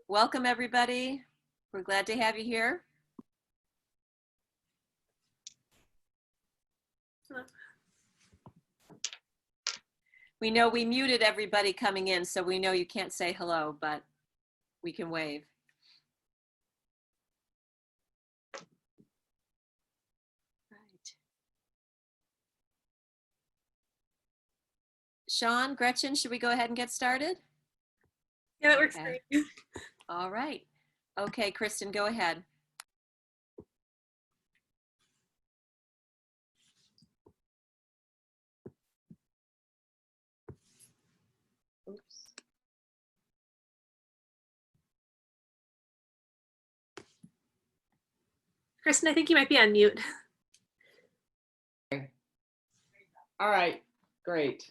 Welcome, everybody. We're glad to have you here. Hello. We know we muted everybody coming in, so we know you can't say hello, but we can wave. Right. Sean, Gretchen, should we go ahead and get started? Yeah, that works great. All right. Okay, Kristen, go ahead. Oops. Kristen, I think you might be on mute. All right, great.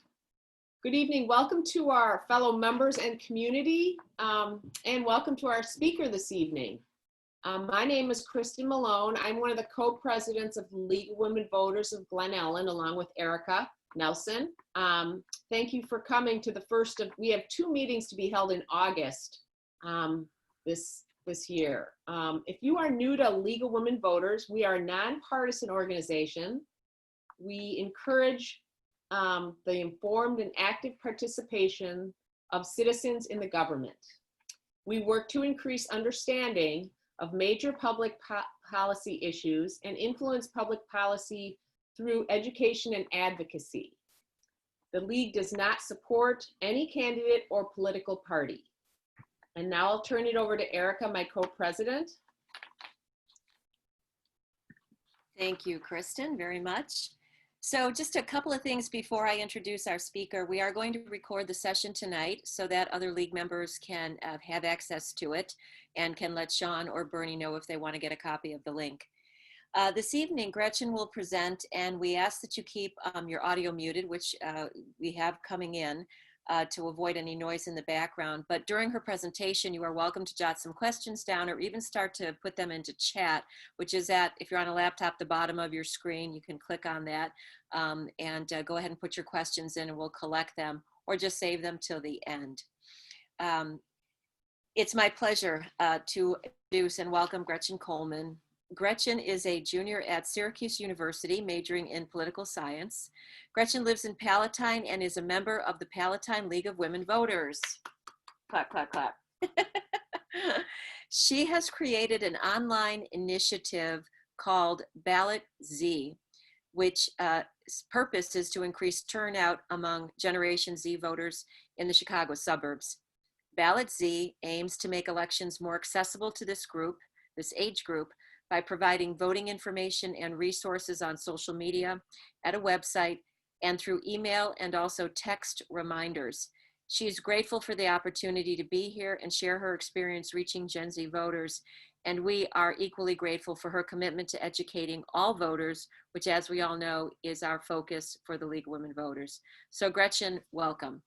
Good evening. Welcome to our fellow members and community, and welcome to our speaker this evening. My name is Kristen Malone. I'm one of the co-presidents of the League of Women Voters of Glen, Ellyn, along with Erica Nelson. Thank you for coming to the first of, we have 2 meetings to be held in August this year. If you are new to League of Women Voters, we are a nonpartisan organization. We encourage the informed and active participation of citizens in the government. We work to increase understanding of major public policy issues and influence public policy through education and advocacy. The League does not support any candidate or political party. And now I'll turn it over to Erica, my co-president. Thank you, Kristen, very much. So just a couple of things before I introduce our speaker. We are going to record the session tonight so that other League members can have access to it and can let Sean or Bernie know if they want to get a copy of the link. This evening, Gretchen will present, and we ask that you keep your audio muted, which we have coming in to avoid any noise in the background. But during her presentation, you are welcome to jot some questions down or even start to put them into chat, which is at, if you're on a laptop, the bottom of your screen, you can click on that and go ahead and put your questions in and we'll collect them, or just save them till the end. It's my pleasure to introduce and welcome Gretchen Coleman. Gretchen is a junior at Syracuse University, majoring in political science. Gretchen lives in Palatine and is a member of the Palatine League of Women Voters. Clap, clap, clap. She has created an online initiative called Ballot, which purpose is to increase turnout among Generation Z voters in the Chicago suburbs. Ballot aims to make elections more accessible to this group, this age group, by providing voting information and resources on social media, at a website, and through email and also text reminders. She is grateful for the opportunity to be here and share her experience reaching Gen Z voters, and we are equally grateful for her commitment to educating all voters, which, as we all know, is our focus for the League of Women Voters. So Gretchen, welcome.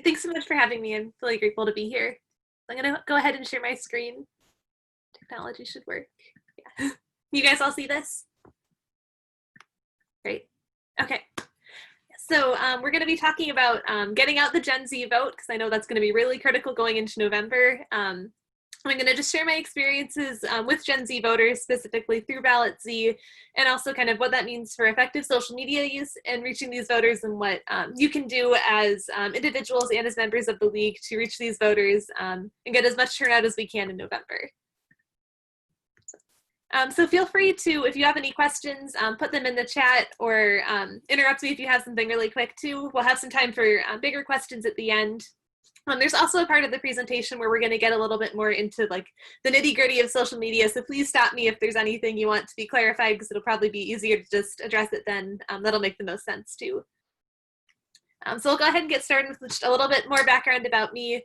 Thanks so much for having me. I'm really grateful to be here. I'm gonna go ahead and share my screen. Technology should work. Yeah. You guys all see this? Great. Okay. So we're going to be talking about getting out the Gen Z vote, because I know that's going to be really critical going into November. I'm going to just share my experiences with Gen Z voters, specifically through Ballot, and also kind of what that means for effective social media use and reaching these voters, and what you can do as individuals and as members of the League to reach these voters and get as much turnout as we can in November. So feel free to, if you have any questions, put them in the chat, or interrupt me if you have something really quick too. We'll have some time for bigger questions at the end. There's also a part of the presentation where we're going to get a little bit more into like the nitty-gritty of social media, so please stop me if there's anything you want to be clarified, because it'll probably be easier to just address it then. That'll make the most sense too. So we'll go ahead and get started with just a little bit more background about me.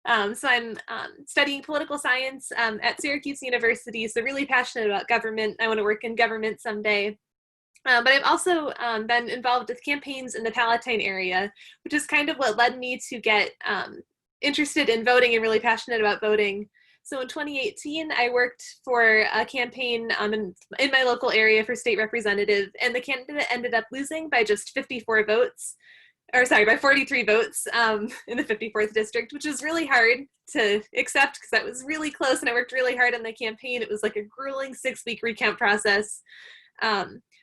So I'm studying political science at Syracuse University, so really passionate about government. I want to work in government someday. But I've also been involved with campaigns in the Palatine area, which is kind of what led me to get interested in voting and really passionate about voting. So in 2018, I worked for a campaign in my local area for state representative, and the candidate ended up losing by just 54 votes, or sorry, by 43 votes in the 54th district, which was really hard to accept because that was really close and I worked really hard on the campaign. It was like a grueling 6-week recount process.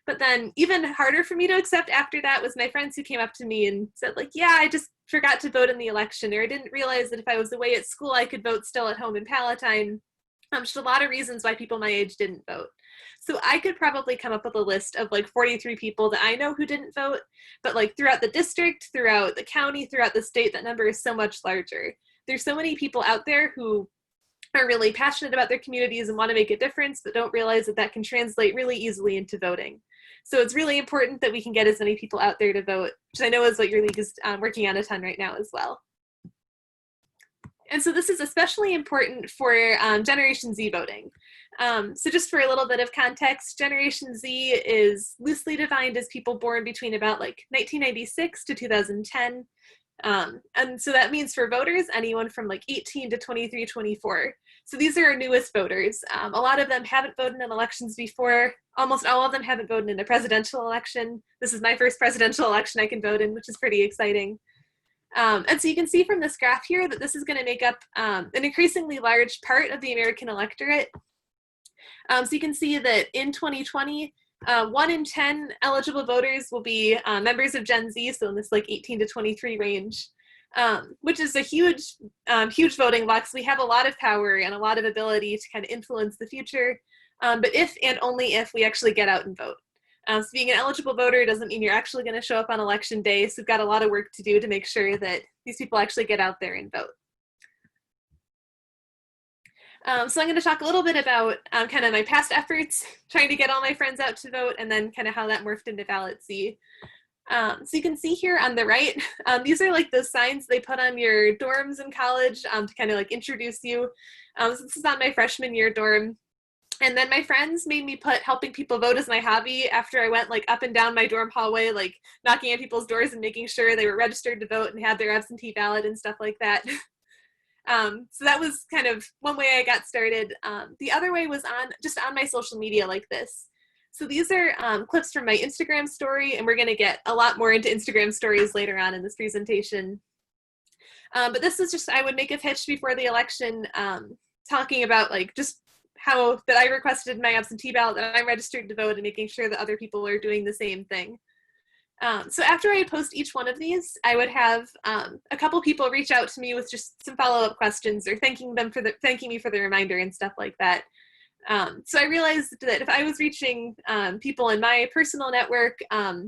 But then even harder for me to accept after that was my friends who came up to me and said like, yeah, I just forgot to vote in the election, or I didn't realize that if I was away at school, I could vote still at home in Palatine. Just a lot of reasons why people my age didn't vote. So I could probably come up with a list of like 43 people that I know who didn't vote, but like throughout the district, throughout the county, throughout the state, that number is so much larger. There's so many people out there who are really passionate about their communities and want to make a difference, but don't realize that that can translate really easily into voting. So it's really important that we can get as many people out there to vote, which I know is what your league is working on a ton right now as well. And so this is especially important for Generation Z voting. So just for a little bit of context, Generation Z is loosely defined as people born between about like 1996 to 2010. And so that means for voters, anyone from like 18 to 23, 24. So these are our newest voters. A lot of them haven't voted in elections before. Almost all of them haven't voted in a presidential election. This is my first presidential election I can vote in, which is pretty exciting. And so you can see from this graph here that this is going to make up an increasingly large part of the American electorate. So you can see that in 2020, 1 in 10 eligible voters will be members of Gen Z, so in this like 18 to 23 range, which is a huge, huge voting block. So we have a lot of power and a lot of ability to kind of influence the future, but if and only if we actually get out and vote. So being an eligible voter doesn't mean you're actually going to show up on election day, so we've got a lot of work to do to make sure that these people actually get out there and vote. So I'm going to talk a little bit about kind of my past efforts trying to get all my friends out to vote, and then kind of how that morphed into Ballot Z. So you can see here on the right, these are like those signs they put on your dorms in college to kind of like introduce you. So this is on my freshman year dorm. And then my friends made me put helping people vote as my hobby after I went like up and down my dorm hallway, like knocking at people's doors and making sure they were registered to vote and had their absentee ballot and stuff like that. So that was kind of one way I got started. The other way was just on my social media like this. So these are clips from my Instagram story, and we're going to get a lot more into Instagram stories later on in this presentation. But this is just, I would make a pitch before the election talking about like just how that I requested my absentee ballot, that I'm registered to vote, and making sure that other people are doing the same thing. So after I post each one of these, I would have a couple people reach out to me with just some follow-up questions or thanking me for the reminder and stuff like that. So I realized that if I was reaching people in my personal network,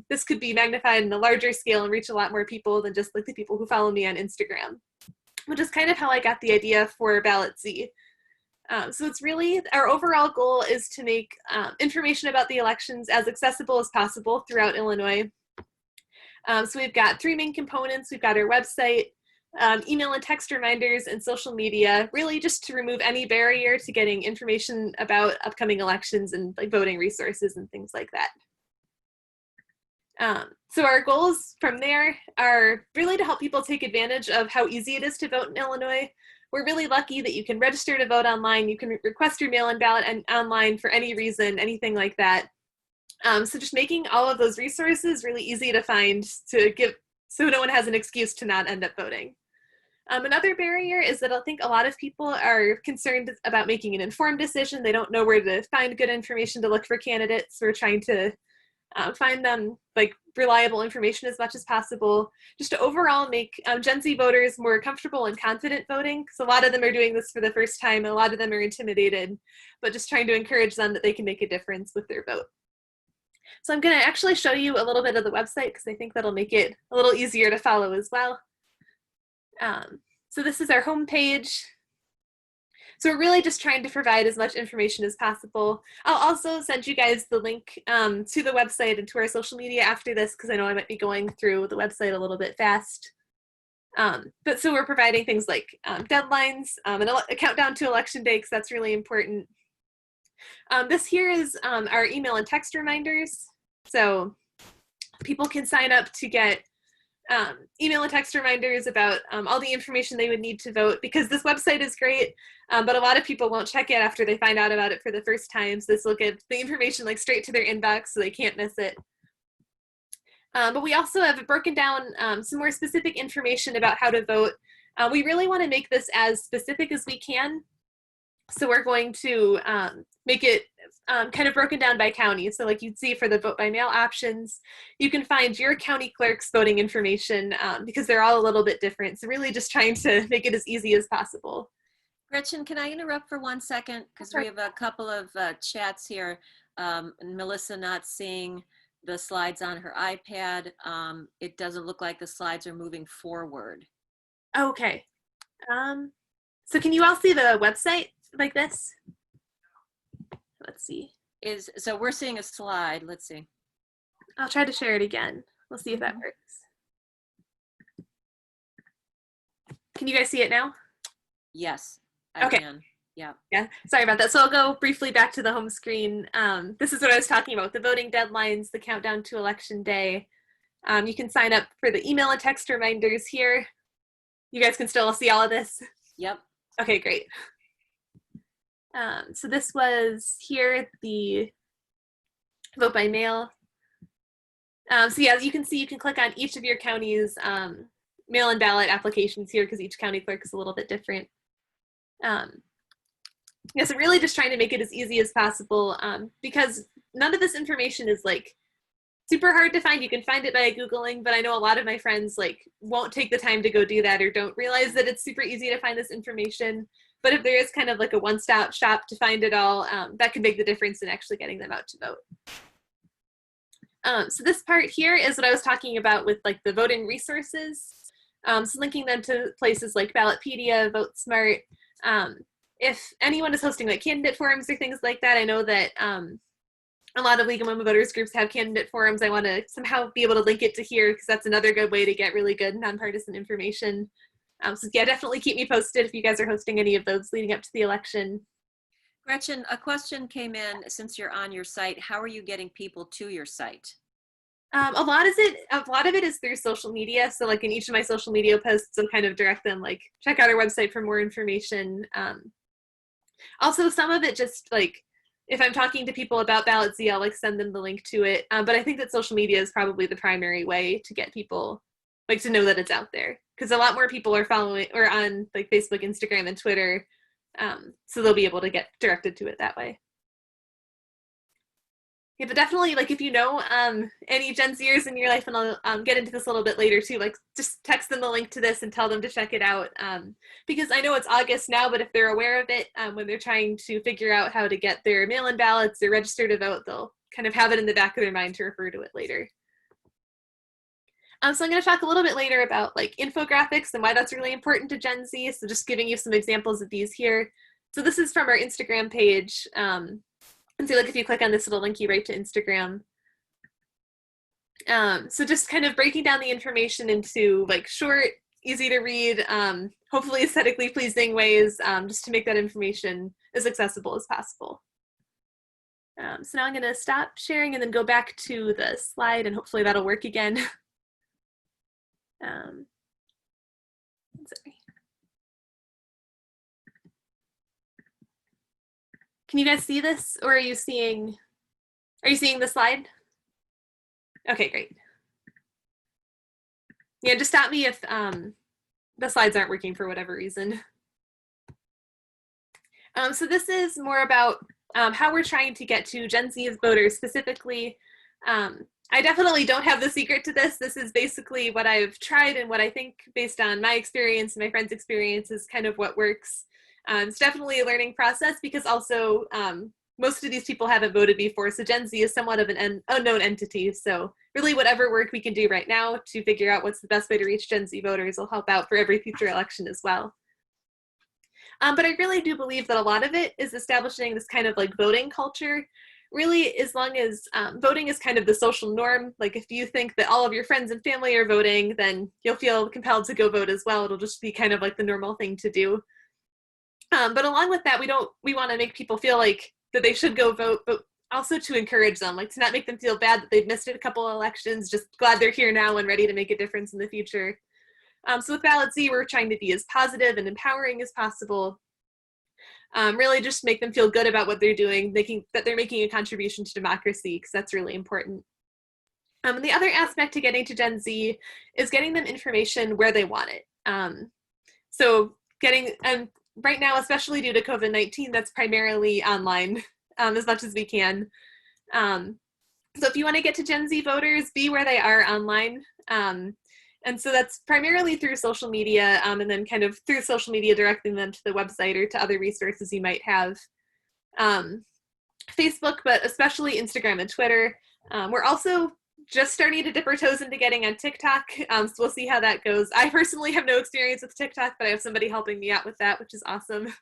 this could be magnified in a larger scale and reach a lot more people than just like the people who follow me on Instagram, which is kind of how I got the idea for Ballot Z. So it's really, our overall goal is to make information about the elections as accessible as possible throughout Illinois. So we've got 3 main components. We've got our website, email and text reminders, and social media, really just to remove any barrier to getting information about upcoming elections and like voting resources and things like that. So our goals from there are really to help people take advantage of how easy it is to vote in Illinois. We're really lucky that you can register to vote online. You can request your mail-in ballot online for any reason, anything like that. So just making all of those resources really easy to find so no one has an excuse to not end up voting. Another barrier is that I think a lot of people are concerned about making an informed decision. They don't know where to find good information to look for candidates. We're trying to find them like reliable information as much as possible, just to overall make Gen Z voters more comfortable and confident voting, because a lot of them are doing this for the first time and a lot of them are intimidated, but just trying to encourage them that they can make a difference with their vote. So I'm going to actually show you a little bit of the website because I think that'll make it a little easier to follow as well. So this is our homepage. So we're really just trying to provide as much information as possible. I'll also send you guys the link to the website and to our social media after this, because I know I might be going through the website a little bit fast. But so we're providing things like deadlines and a countdown to election day, because that's really important. This here is our email and text reminders. So people can sign up to get email and text reminders about all the information they would need to vote, because this website is great, but a lot of people won't check it after they find out about it for the first time. So this will give the information like straight to their inbox so they can't miss it. But we also have broken down some more specific information about how to vote. We really want to make this as specific as we can. So we're going to make it kind of broken down by county. So like you'd see for the vote by mail options, you can find your county clerk's voting information because they're all a little bit different. So really just trying to make it as easy as possible. Gretchen, can I interrupt for 1 second? Because we have a couple of chats here. And Melissa not seeing the slides on her iPad. It doesn't look like the slides are moving forward. Okay. So can you all see the website like this? Let's see. So we're seeing a slide. Let's see. I'll try to share it again. We'll see if that works. Can you guys see it now? Yes, I Okay. can. Yeah. Yeah, sorry about that. So I'll go briefly back to the home screen. This is what I was talking about, the voting deadlines, the countdown to election day. You can sign up for the email and text reminders here. You guys can still see all of this? Yep. Okay, great. So this was here, the vote by mail. So yeah, as you can see, you can click on each of your county's mail-in ballot applications here because each county clerk is a little bit different. Yeah, so really just trying to make it as easy as possible because none of this information is like super hard to find. You can find it by Googling, but I know a lot of my friends like won't take the time to go do that or don't realize that it's super easy to find this information. But if there is kind of like a one-stop shop to find it all, that can make the difference in actually getting them out to vote. So this part here is what I was talking about with like the voting resources. So linking them to places like Ballotpedia, VoteSmart. If anyone is hosting like candidate forums or things like that, I know that a lot of League of Women Voters groups have candidate forums. I want to somehow be able to link it to here because that's another good way to get really good nonpartisan information. So yeah, definitely keep me posted if you guys are hosting any of those leading up to the election. Gretchen, a question came in since you're on your site. How are you getting people to your site? A lot of it is through social media. So like in each of my social media posts, I'll kind of direct them like check out our website for more information. Also, some of it just like if I'm talking to people about Ballot Z, I'll like send them the link to it. But I think that social media is probably the primary way to get people like to know that it's out there because a lot more people are following or on like Facebook, Instagram, and Twitter. So they'll be able to get directed to it that way. Yeah, but definitely, like, if you know any Gen Zers in your life, and I'll get into this a little bit later, too, like, just text them the link to this and tell them to check it out. Because I know it's August now, but if they're aware of it, when they're trying to figure out how to get their mail-in ballots or register to vote, they'll kind of have it in the back of their mind to refer to it later. So I'm going to talk a little bit later about, like, infographics and why that's really important to Gen Z. So just giving you some examples of these here. So this is from our Instagram page. And so like if you click on this, it'll link you right to Instagram. So just kind of breaking down the information into like short, easy to read, hopefully aesthetically pleasing ways, just to make that information as accessible as possible. So now I'm going to stop sharing and then go back to the slide and hopefully that'll work again. Sorry. Can you guys see this, or are you seeing the slide? Okay, great. Yeah, just stop me if the slides aren't working for whatever reason. So this is more about how we're trying to get to Gen Z voters specifically. I definitely don't have the secret to this. This is basically what I've tried and what I think based on my experience and my friends' experience is kind of what works. It's definitely a learning process because also most of these people haven't voted before, so Gen Z is somewhat of an unknown entity. So really whatever work we can do right now to figure out what's the best way to reach Gen Z voters will help out for every future election as well. But I really do believe that a lot of it is establishing this kind of like voting culture. Really, as long as voting is kind of the social norm, like if you think that all of your friends and family are voting, then you'll feel compelled to go vote as well. It'll just be kind of like the normal thing to do. But along with that, we want to make people feel like that they should go vote, but also to encourage them, like to not make them feel bad that they've missed a couple elections, just glad they're here now and ready to make a difference in the future. So with Ballot Z, we're trying to be as positive and empowering as possible. Really just make them feel good about what they're doing, that they're making a contribution to democracy, because that's really important. And the other aspect to getting to Gen Z is getting them information where they want it. So right now, especially due to COVID-19, that's primarily online as much as we can. So if you want to get to Gen Z voters, be where they are online. And so that's primarily through social media, and then kind of through social media directing them to the website or to other resources you might have. Facebook, but especially Instagram and Twitter. We're also just starting to dip our toes into getting on TikTok, so we'll see how that goes. I personally have no experience with TikTok, but I have somebody helping me out with that, which is awesome.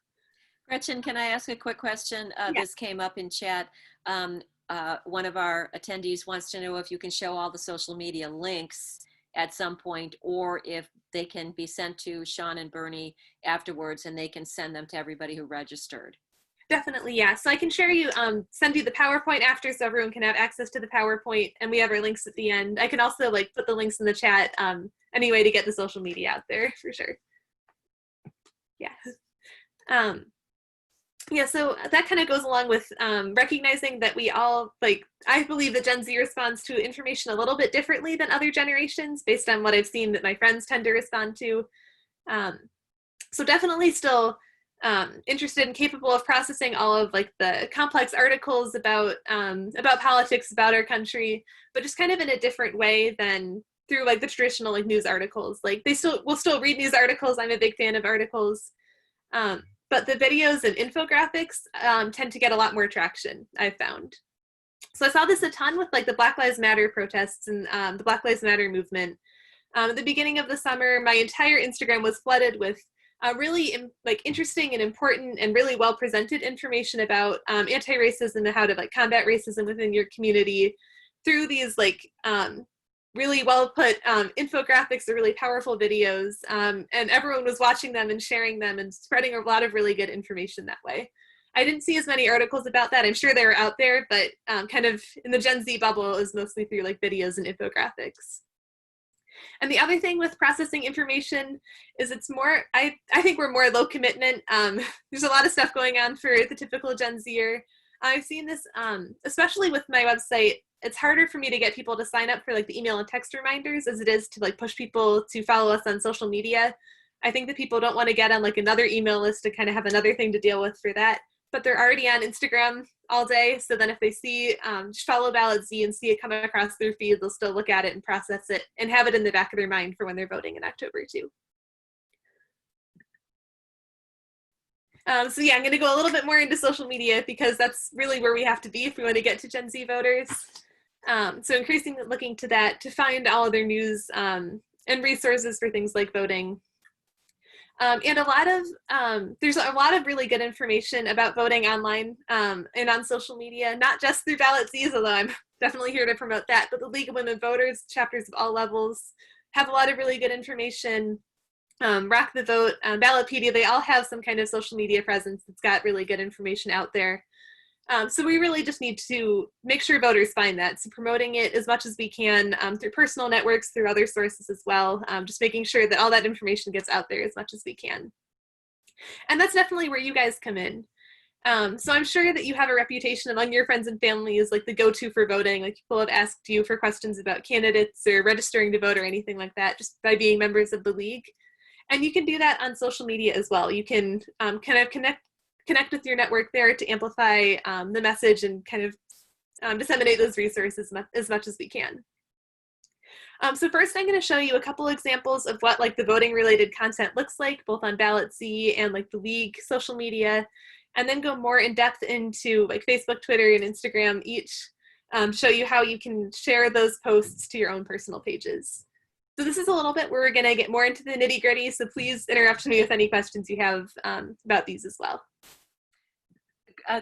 Gretchen, can I ask a quick question? Yeah. This came up in chat. One of our attendees wants to know if you can show all the social media links at some point, or if they can be sent to Sean and Bernie afterwards and they can send them to everybody who registered. Definitely, yeah. So I can send you the PowerPoint after so everyone can have access to the PowerPoint, and we have our links at the end. I can also put the links in the chat anyway to get the social media out there for sure. Yeah. Yeah, so that kind of goes along with recognizing that we all, I believe that Gen Z responds to information a little bit differently than other generations based on what I've seen that my friends tend to respond to. So definitely still interested and capable of processing all of the complex articles about politics, about our country, but just kind of in a different way than through the traditional news articles. We'll still read news articles. I'm a big fan of articles. But the videos and infographics tend to get a lot more traction, I've found. So I saw this a ton with the Black Lives Matter protests and the Black Lives Matter movement. At the beginning of the summer, my entire Instagram was flooded with really interesting and important and really well presented information about anti-racism and how to combat racism within your community through these really well put infographics or really powerful videos, and everyone was watching them and sharing them and spreading a lot of really good information that way. I didn't see as many articles about that. I'm sure they were out there, but kind of in the Gen Z bubble is mostly through videos and infographics. And the other thing with processing information is it's more, I think we're more low commitment. There's a lot of stuff going on for the typical Gen Zer. I've seen this, especially with my website. It's harder for me to get people to sign up for the email and text reminders as it is to push people to follow us on social media. I think that people don't want to get on another email list to kind of have another thing to deal with for that, but they're already on Instagram all day. So then if they see, just follow Ballot Z and see it come across their feed, they'll still look at it and process it and have it in the back of their mind for when they're voting in October too. So yeah, I'm going to go a little bit more into social media because that's really where we have to be if we want to get to Gen Z voters. So increasingly looking to that to find all of their news and resources for things like voting. And there's a lot of really good information about voting online and on social media, not just through Ballot Z's, although I'm definitely here to promote that, but the League of Women Voters, chapters of all levels, have a lot of really good information. Rock the Vote, Ballotpedia, they all have some kind of social media presence that's got really good information out there. So we really just need to make sure voters find that. So promoting it as much as we can through personal networks, through other sources as well, just making sure that all that information gets out there as much as we can. And that's definitely where you guys come in. So I'm sure that you have a reputation among your friends and family as the go-to for voting. People have asked you for questions about candidates or registering to vote or anything like that just by being members of the League. And you can do that on social media as well. You can kind of connect with your network there to amplify the message and kind of disseminate those resources as much as we can. So first I'm going to show you a couple examples of what the voting related content looks like, both on Ballot Z and the League social media, and then go more in depth into Facebook, Twitter, and Instagram each, show you how you can share those posts to your own personal pages. So this is a little bit where we're going to get more into the nitty gritty, so please interrupt me with any questions you have about these as well.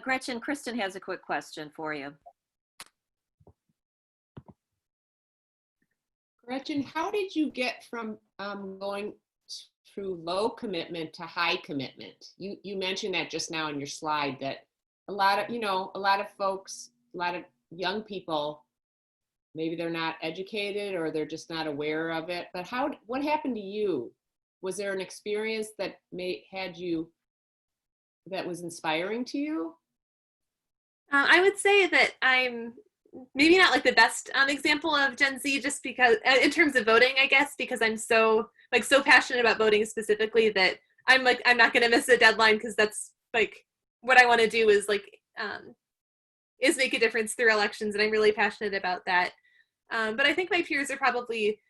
Gretchen, Kristen has a quick question for you. Gretchen, how did you get from going through low commitment to high commitment? You mentioned that just now in your slide, that a lot of folks a lot of young people, maybe they're not educated or they're just not aware of it. But what happened to you? Was there an experience that that was inspiring to you? I would say that I'm maybe not like the best example of Gen Z, just because in terms of voting, I guess, because I'm so passionate about voting specifically that I'm not going to miss a deadline, because that's like what I want to do is is make a difference through elections, and I'm really passionate about that. But I think my peers are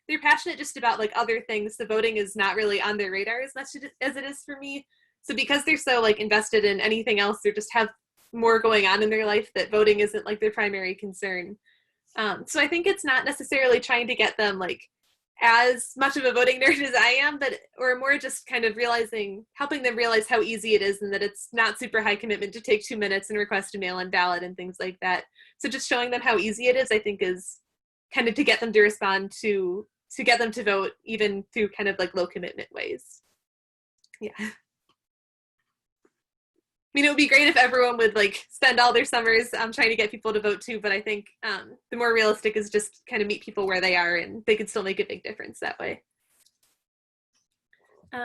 they're passionate just about like other things. The voting is not really on their radar as much as it is for me. So because they're so like invested in anything else, they just have more going on in their life, that voting isn't like their primary concern. So I think it's not necessarily trying to get them like as much of a voting nerd as I am, or more just kind of helping them realize how easy it is, and that it's not super high commitment to take 2 minutes and request a mail-in ballot and things like that. So just showing them how easy it is, I think, is kind of to get them to respond, to get them to vote, even through kind of like low commitment ways. Yeah. I mean, it would be great if everyone would like spend all their summers trying to get people to vote too, but I think the more realistic is just kind of meet people where they are, and they could still make a big difference that way.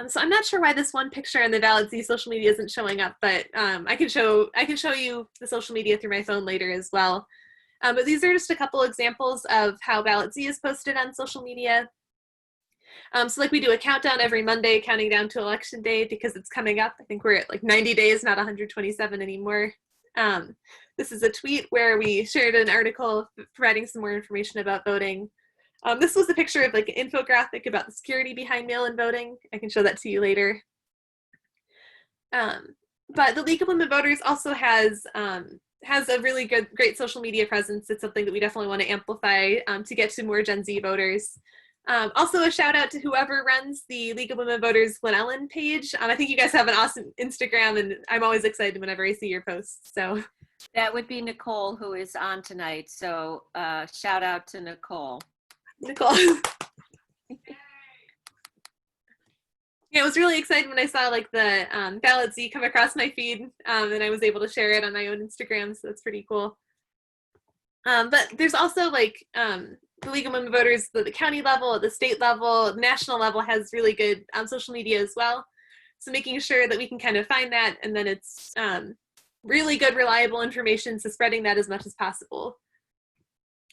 So I'm not sure why this one picture in the Ballot Z social media isn't showing up, but I can show you the social media through my phone later as well. But these are just a couple examples of how Ballot Z is posted on social media. So like we do a countdown every Monday, counting down to election day, because it's coming up. I think we're at like 90 days, not 127 anymore. This is a tweet where we shared an article providing some more information about voting. This was a picture of like an infographic about the security behind mail-in voting. I can show that to you later. But the League of Women Voters also has a really great social media presence. It's something that we definitely want to amplify to get to more Gen Z voters. Also a shout out to whoever runs the League of Women Voters Glen Ellyn page. I think you guys have an awesome Instagram, and I'm always excited whenever I see your posts. So that would be Nicole, who is on tonight. So shout out to Nicole. Nicole. Yeah, it was really exciting when I saw like the Ballot Z come across my feed, and I was able to share it on my own Instagram. So that's pretty cool. But there's also like the League of Women Voters, the county level, the state level, the national level has really good social media as well. So making sure that we can kind of find that, and then it's really good, reliable information, so spreading that as much as possible.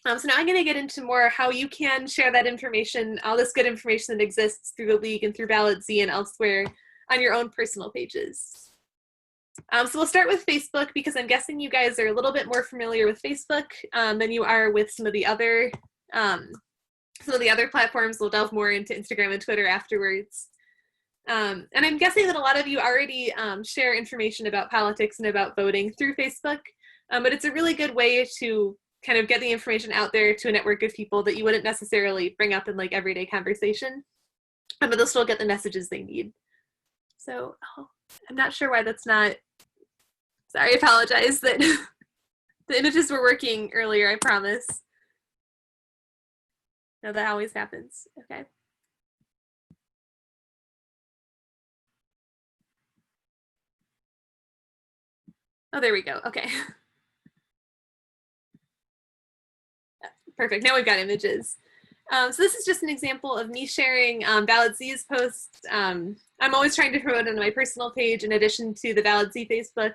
So now I'm going to get into more how you can share that information, all this good information that exists through the League and through Ballot Z and elsewhere on your own personal pages. So we'll start with Facebook, because I'm guessing you guys are a little bit more familiar with Facebook than you are with some of the other platforms. We'll delve more into Instagram and Twitter afterwards. And I'm guessing that a lot of you already share information about politics and about voting through Facebook, but it's a really good way to kind of get the information out there to a network of people that you wouldn't necessarily bring up in like everyday conversation, but they'll still get the messages they need. So I'm not sure why that's not, sorry, I apologize that the images were working earlier, I promise. No, that always happens. Okay. Oh, there we go. Okay. Perfect. Now we've got images. So this is just an example of me sharing Ballot Z's posts. I'm always trying to promote it on my personal page in addition to the Ballot Z Facebook,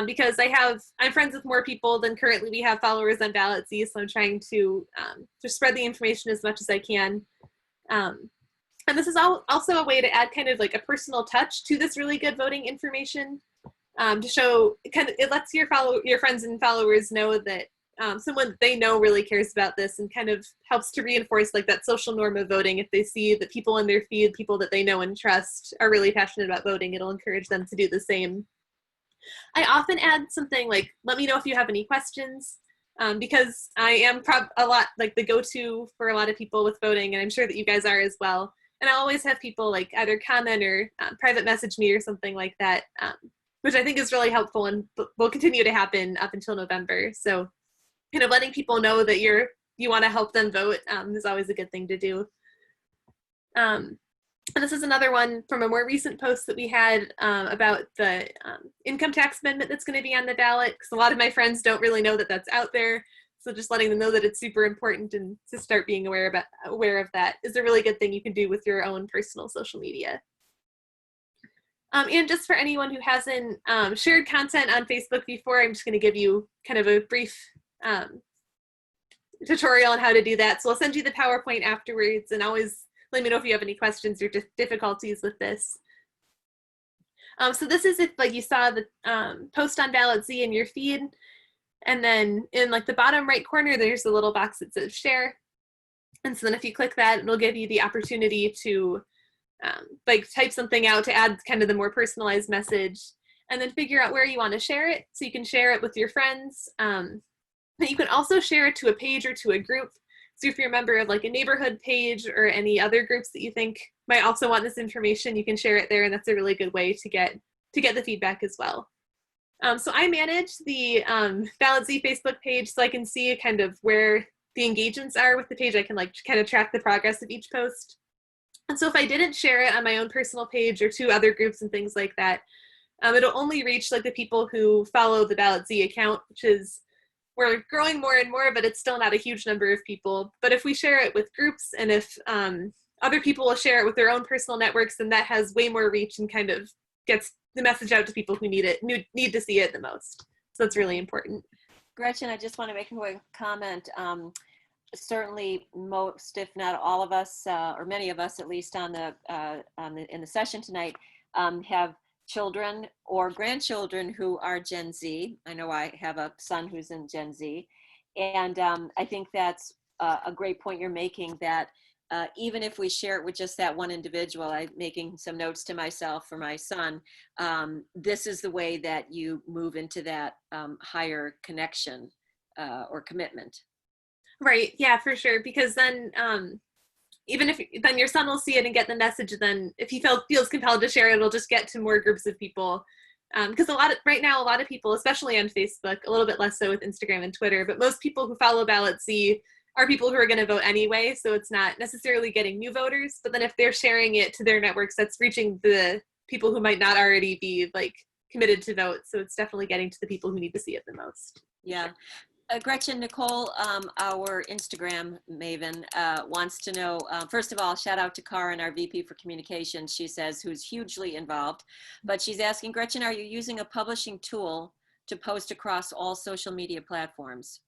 because I'm friends with more people than currently we have followers on Ballot Z, so I'm trying to spread the information as much as I can. And this is also a way to add kind of like a personal touch to this really good voting information, to show it lets your friends and followers know that someone they know really cares about this, and kind of helps to reinforce like that social norm of voting. If they see that people in their feed, people that they know and trust, are really passionate about voting, it'll encourage them to do the same. I often add something like, let me know if you have any questions, because I am a lot like the go-to for a lot of people with voting, and I'm sure that you guys are as well. And I always have people like either comment or private message me or something like that, which I think is really helpful and will continue to happen up until November. So kind of letting people know that you want to help them vote is always a good thing to do. And this is another one from a more recent post that we had about the income tax amendment that's going to be on the ballot, because a lot of my friends don't really know that that's out there. So just letting them know that it's super important and to start being aware of that is a really good thing you can do with your own personal social media. And just for anyone who hasn't shared content on Facebook before, I'm just going to give you kind of a brief tutorial on how to do that. So I'll send you the PowerPoint afterwards, and always let me know if you have any questions or difficulties with this. So this is if like you saw the post on Ballot Z in your feed, and then in like the bottom right corner, there's a little box that says share. And so then if you click that, it'll give you the opportunity to like type something out to add kind of the more personalized message, and then figure out where you want to share it. So you can share it with your friends. But you can also share it to a page or to a group. So if you're a member of like a neighborhood page or any other groups that you think might also want this information, you can share it there, and that's a really good way to get the feedback as well. So I manage the Ballot Z Facebook page, so I can see kind of where the engagements are with the page. I can like kind of track the progress of each post. And so if I didn't share it on my own personal page or to other groups and things like that, it'll only reach like the people who follow the Ballot Z account, which is, we're growing more and more, but it's still not a huge number of people. But if we share it with groups, and if other people will share it with their own personal networks, then that has way more reach and kind of gets the message out to people who need to see it the most. So that's really important. Gretchen, I just want to make a quick comment. Certainly most, if not all of us, or many of us at least in the session tonight, have children or grandchildren who are Gen Z. I know I have a son who's in Gen Z. And I think that's a great point you're making, that even if we share it with just that one individual, I'm making some notes to myself for my son, this is the way that you move into that higher connection or commitment. Right, yeah, for sure. Because then even if then your son will see it and get the message, then if he feels compelled to share it, it'll just get to more groups of people. Because right now, a lot of people, especially on Facebook, a little bit less so with Instagram and Twitter, but most people who follow Ballot Z are people who are going to vote anyway, so it's not necessarily getting new voters. But then if they're sharing it to their networks, that's reaching the people who might not already be like committed to vote. So it's definitely getting to the people who need to see it the most. Yeah. Gretchen, Nicole, our Instagram maven, wants to know, first of all, shout out to Karen, our VP for Communications, she says, who's hugely involved. But she's asking, Gretchen, are you using a publishing tool to post across all social media platforms?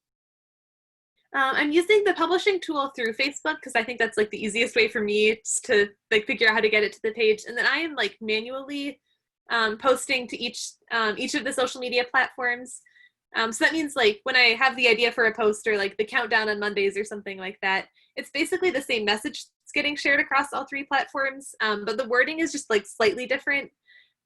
I'm using the publishing tool through Facebook because I think that's like the easiest way for me to like figure out how to get it to the page. And then I am like manually posting to each of the social media platforms. So that means like when I have the idea for a post or like the countdown on Mondays or something like that, it's basically the same message that's getting shared across all three platforms. But the wording is just like slightly different.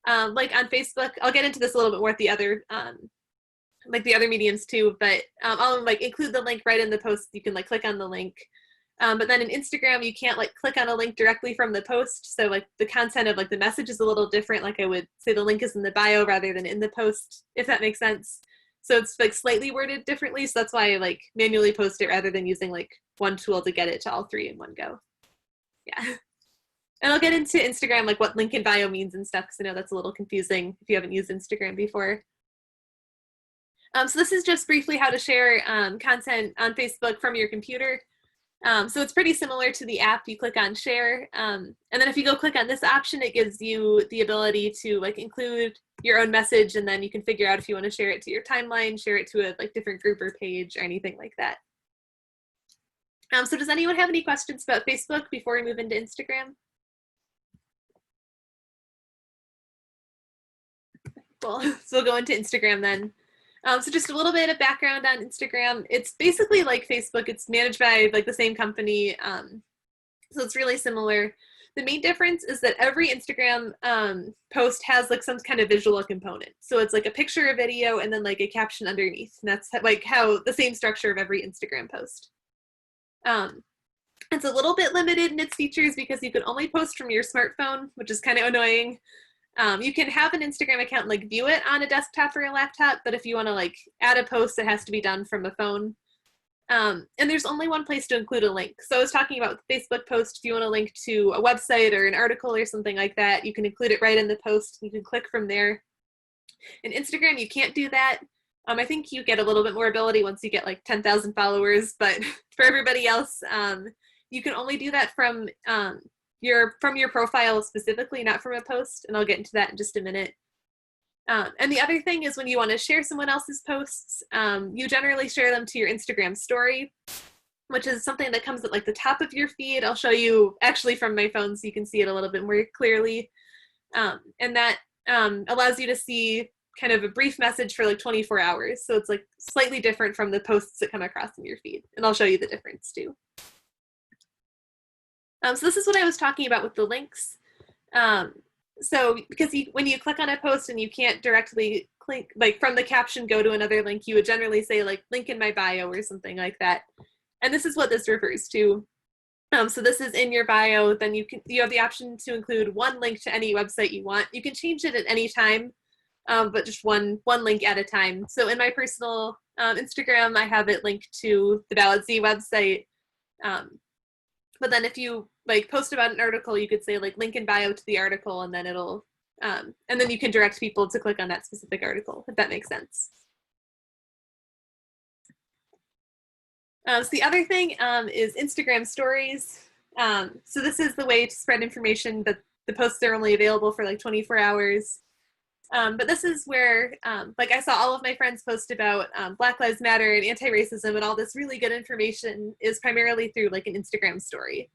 Like on Facebook, I'll get into this a little bit more at the other mediums too, but I'll like include the link right in the post. You can like click on the link. But then in Instagram, you can't like click on a link directly from the post. So like the content of like the message is a little different. Like I would say the link is in the bio rather than in the post, if that makes sense. So it's like slightly worded differently. So that's why I like manually post it rather than using like one tool to get it to all three in one go. Yeah. And I'll get into Instagram, like what link in bio means and stuff, because I know that's a little confusing if you haven't used Instagram before. So this is just briefly how to share content on Facebook from your computer. So it's pretty similar to the app. You click on share, and then if you go click on this option, it gives you the ability to like include your own message, and then you can figure out if you want to share it to your timeline, share it to a like different group or page or anything like that. So does anyone have any questions about Facebook before we move into Instagram? Cool. So we'll go into Instagram then. So just a little bit of background on Instagram. It's basically like Facebook. It's managed by like the same company. So it's really similar. The main difference is that every Instagram post has like some kind of visual component. So it's like a picture, a video, and then like a caption underneath. And that's like how the same structure of every Instagram post. It's a little bit limited in its features because you can only post from your smartphone, which is kind of annoying. You can have an Instagram account, like view it on a desktop or a laptop, but if you want to like add a post, it has to be done from a phone. And there's only one place to include a link. So I was talking about the Facebook post. If you want to link to a website or an article or something like that, you can include it right in the post. You can click from there. In Instagram, you can't do that. I think you get a little bit more ability once you get like 10,000 followers, but for everybody else, you can only do that from your profile specifically, not from a post, and I'll get into that in just a minute. And the other thing is when you want to share someone else's posts, you generally share them to your Instagram story, which is something that comes at like the top of your feed. I'll show you actually from my phone so you can see it a little bit more clearly. And that allows you to see kind of a brief message for like 24 hours. So it's like slightly different from the posts that come across in your feed. And I'll show you the difference too. So this is what I was talking about with the links. So because when you click on a post and you can't directly click, like from the caption, go to another link, you would generally say like link in my bio or something like that. And this is what this refers to. So this is in your bio, then you have the option to include one link to any website you want. You can change it at any time, but just one link at a time. So in my personal Instagram, I have it linked to the Ballot Z website. But then if you like post about an article, you could say like link in bio to the article, and then it'll, and then you can direct people to click on that specific article, if that makes sense. So the other thing is Instagram stories. So this is the way to spread information, but the posts are only available for like 24 hours. But this is where, like I saw all of my friends post about Black Lives Matter and anti-racism, and all this really good information is primarily through like an Instagram story.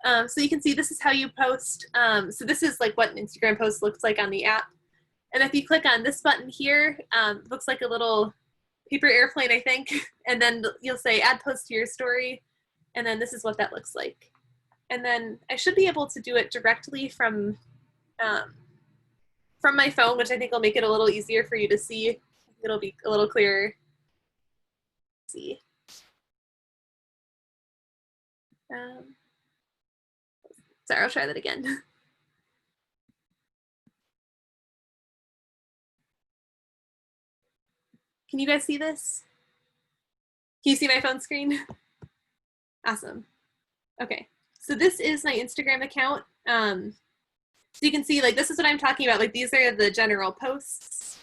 So you can see this is how you post. So this is like what an Instagram post looks like on the app. And if you click on this button here, it looks like a little paper airplane, I think. And then you'll say add post to your story. And then this is what that looks like. And then I should be able to do it directly from my phone, which I think will make it a little easier for you to see. It'll be a little clearer. Let's see. Sorry, I'll try that again. Can you guys see this? Can you see my phone screen? Awesome. Okay, so this is my Instagram account. So you can see, like, this is what I'm talking about. Like, these are the general posts.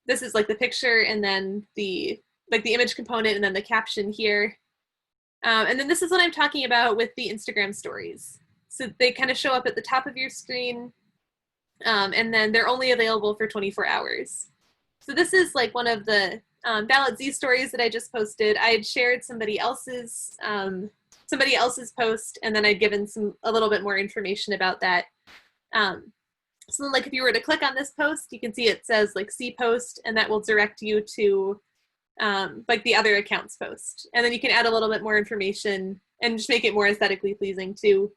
This is like the picture, and then the image component, and then the caption here. And then this is what I'm talking about with the Instagram stories. So they kind of show up at the top of your screen, and then they're only available for 24 hours. So this is like one of the Ballot Z stories that I just posted. I had shared somebody else's post, and then I'd given a little bit more information about that. So like if you were to click on this post, you can see it says like see post, and that will direct you to like the other account's post. And then you can add a little bit more information and just make it more aesthetically pleasing too.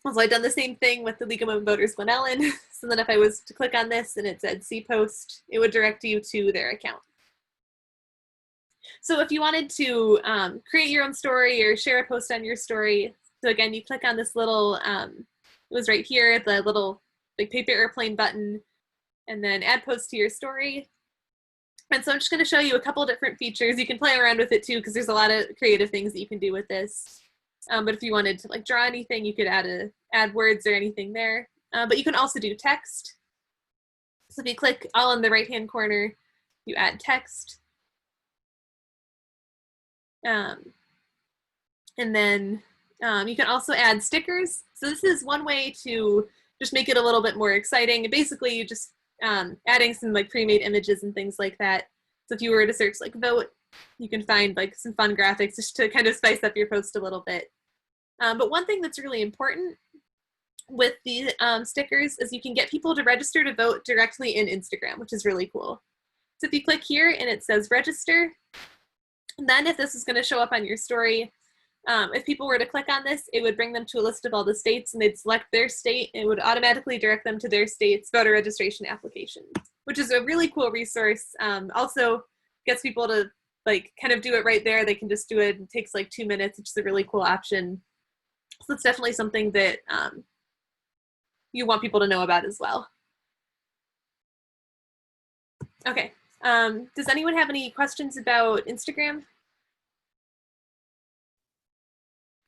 So I've done the same thing with the League of Women Voters Glen Ellyn. So then if I was to click on this and it said see post, it would direct you to their account. So if you wanted to create your own story or share a post on your story, so again, you click on this little, it was right here, the little like paper airplane button, and then add post to your story. And so I'm just going to show you a couple different features. You can play around with it too, because there's a lot of creative things that you can do with this. But if you wanted to like draw anything, you could add words or anything there. But you can also do text. So if you click all in the right-hand corner, you add text. And then you can also add stickers. So this is one way to just make it a little bit more exciting. Basically, you just adding some like pre-made images and things like that. So if you were to search like vote, you can find like some fun graphics just to kind of spice up your post a little bit. But one thing that's really important with the stickers is you can get people to register to vote directly in Instagram, which is really cool. So if you click here and it says register, then if this is going to show up on your story, if people were to click on this, it would bring them to a list of all the states, and they'd select their state, and it would automatically direct them to their state's voter registration application, which is a really cool resource. Also gets people to like kind of do it right there. They can just do it. It takes like 2 minutes, which is a really cool option. So it's definitely something that you want people to know about as well. Okay, Does anyone have any questions about Instagram?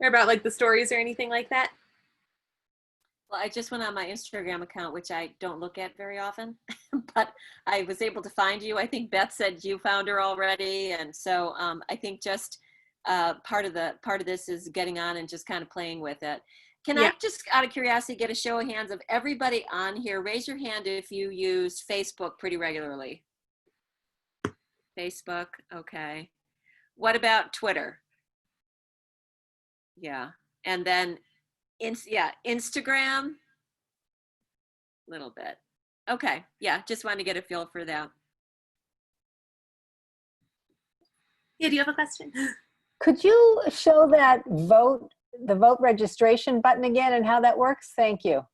Or about like the stories or anything like that? Well, I just went on my Instagram account, which I don't look at very often, but I was able to find you. I think Beth said you found her already, and so I think just part of this is getting on and just kind of playing with it. Can Yeah. I just, out of curiosity, get a show of hands of everybody on here? Raise your hand if you use Facebook pretty regularly. Facebook, okay. What about Twitter? Yeah, and then Instagram, little bit. Okay, yeah, just wanted to get a feel for that. Yeah, do you have a question? Could you show that the vote registration button again and how that works? Thank you.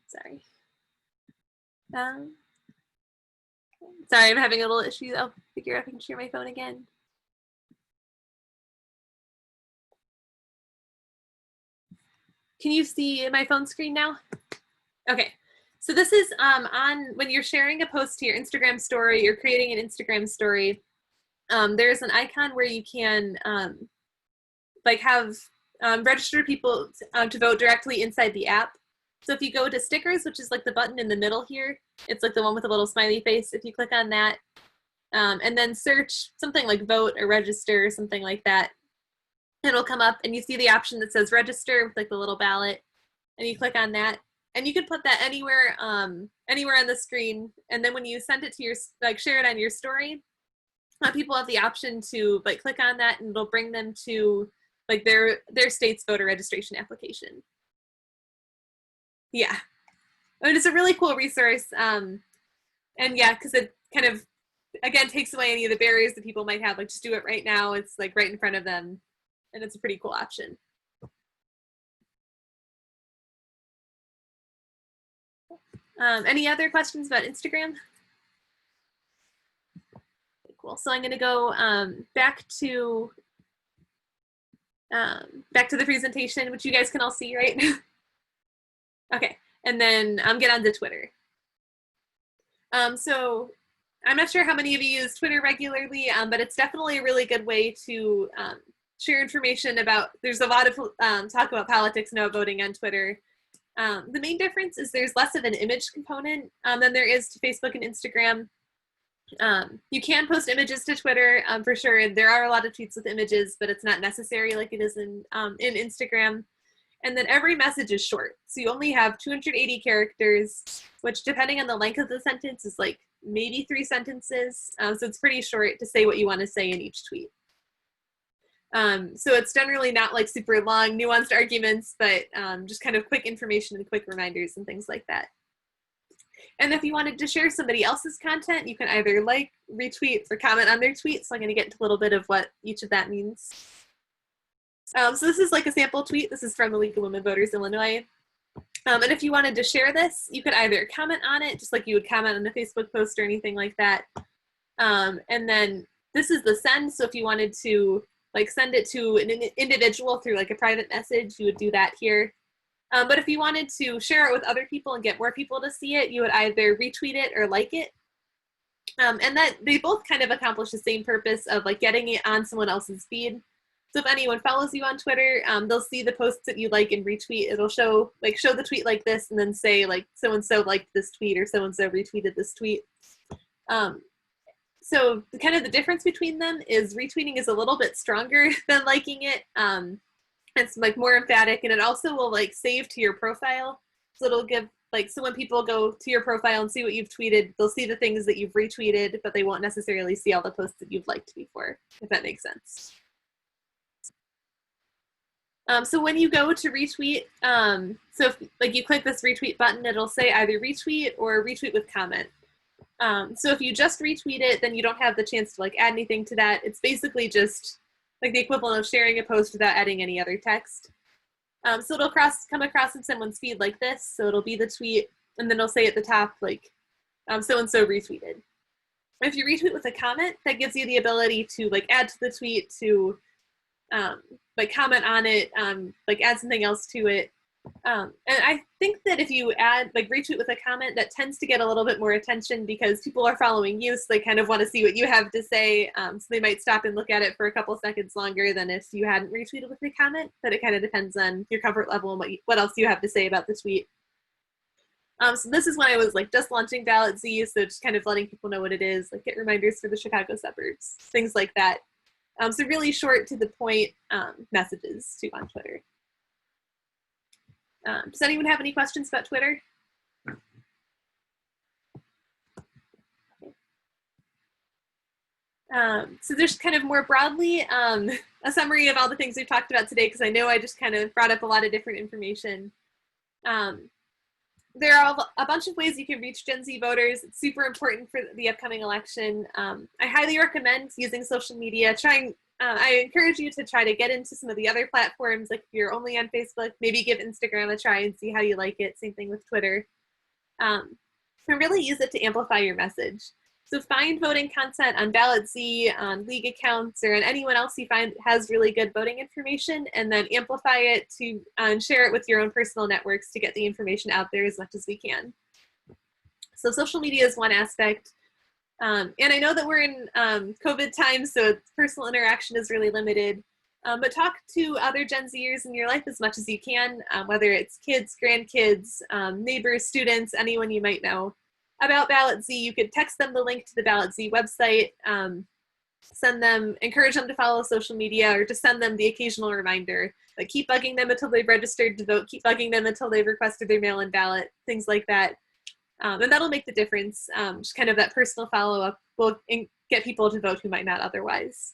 Sorry. Sorry, I'm having a little issue. I'll figure out if I can share my phone again. Can you see my phone screen now? Okay. So this is on when you're sharing a post to your Instagram story, you're creating an Instagram story. There's an icon where you can like have register people to vote directly inside the app. So if you go to stickers, which is like the button in the middle here, it's like the one with a little smiley face. If you click on that and then search something like vote or register or something like that, it'll come up and you see the option that says register with like the little ballot, and you click on that, and you can put that anywhere anywhere on the screen. And then when you send it to your, like share it on your story, people have the option to like click on that and it'll bring them to like their state's voter registration application. Yeah, I mean, it's a really cool resource. And yeah, because it kind of, again, takes away any of the barriers that people might have, like just do it right now. It's like right in front of them, and it's a pretty cool option. Any other questions about Instagram? Cool. So I'm going to go back to the presentation, which you guys can all see, right? Okay, and then get onto Twitter. So I'm not sure how many of you use Twitter regularly, but it's definitely a really good way to share information about, there's a lot of talk about politics now, voting on Twitter. The main difference is there's less of an image component than there is to Facebook and Instagram. You can post images to Twitter for sure, and there are a lot of tweets with images, but it's not necessary like it is in Instagram. And then every message is short. So you only have 280 characters, which depending on the length of the sentence is like maybe 3 sentences. So it's pretty short to say what you want to say in each tweet. So it's generally not like super long, nuanced arguments, but just kind of quick information and quick reminders and things like that. And if you wanted to share somebody else's content, you can either like, retweet, or comment on their tweet. So I'm going to get into a little bit of what each of that means. So this is like a sample tweet. This is from the League of Women Voters Illinois. And if you wanted to share this, you could either comment on it, just like you would comment on a Facebook post or anything like that. And then this is the send. So if you wanted to like send it to an individual through like a private message, you would do that here. But if you wanted to share it with other people and get more people to see it, you would either retweet it or like it. And that they both kind of accomplish the same purpose of like getting it on someone else's feed. So if anyone follows you on Twitter, they'll see the posts that you like and retweet. It'll show the tweet like this and then say like so-and-so liked this tweet or so-and-so retweeted this tweet. So kind of the difference between them is retweeting is a little bit stronger than liking it. It's like more emphatic, and it also will like save to your profile. So it'll give like, so when people go to your profile and see what you've tweeted, they'll see the things that you've retweeted, but they won't necessarily see all the posts that you've liked before, if that makes sense. So when you go to retweet, so if like you click this retweet button, it'll say either retweet or retweet with comment. So if you just retweet it, then you don't have the chance to like add anything to that. It's basically just like the equivalent of sharing a post without adding any other text. So it'll come across in someone's feed like this. So it'll be the tweet, and then it'll say at the top like so-and-so retweeted. If you retweet with a comment, that gives you the ability to like add to the tweet, to like comment on it, like add something else to it. And I think that if you add, like, retweet with a comment, that tends to get a little bit more attention because people are following you, so they kind of want to see what you have to say. So they might stop and look at it for a couple seconds longer than if you hadn't retweeted with a comment. But it kind of depends on your comfort level and what else you have to say about the tweet. So this is when I was like just launching Ballot Z, so just kind of letting people know what it is, like get reminders for the Chicago suburbs, things like that. So really short to the point messages too on Twitter. Does anyone have any questions about Twitter? So there's kind of more broadly a summary of all the things we've talked about today, because I know I just kind of brought up a lot of different information. There are a bunch of ways you can reach Gen Z voters. It's super important for the upcoming election. I highly recommend using social media. I encourage you to try to get into some of the other platforms, like if you're only on Facebook, maybe give Instagram a try and see how you like it. Same thing with Twitter. And really use it to amplify your message. So find voting content on Ballot Z, on League accounts, or on anyone else you find has really good voting information, and then amplify it to and share it with your own personal networks to get the information out there as much as we can. So social media is one aspect. And I know that we're in COVID times, so personal interaction is really limited. But talk to other Gen Zers in your life as much as you can, whether it's kids, grandkids, neighbors, students, anyone you might know about Ballot Z. You could text them the link to the Ballot Z website, encourage them to follow social media, or just send them the occasional reminder. Like keep bugging them until they've registered to vote, keep bugging them until they've requested their mail-in ballot, things like that. And that'll make the difference. Just kind of that personal follow-up will get people to vote who might not otherwise.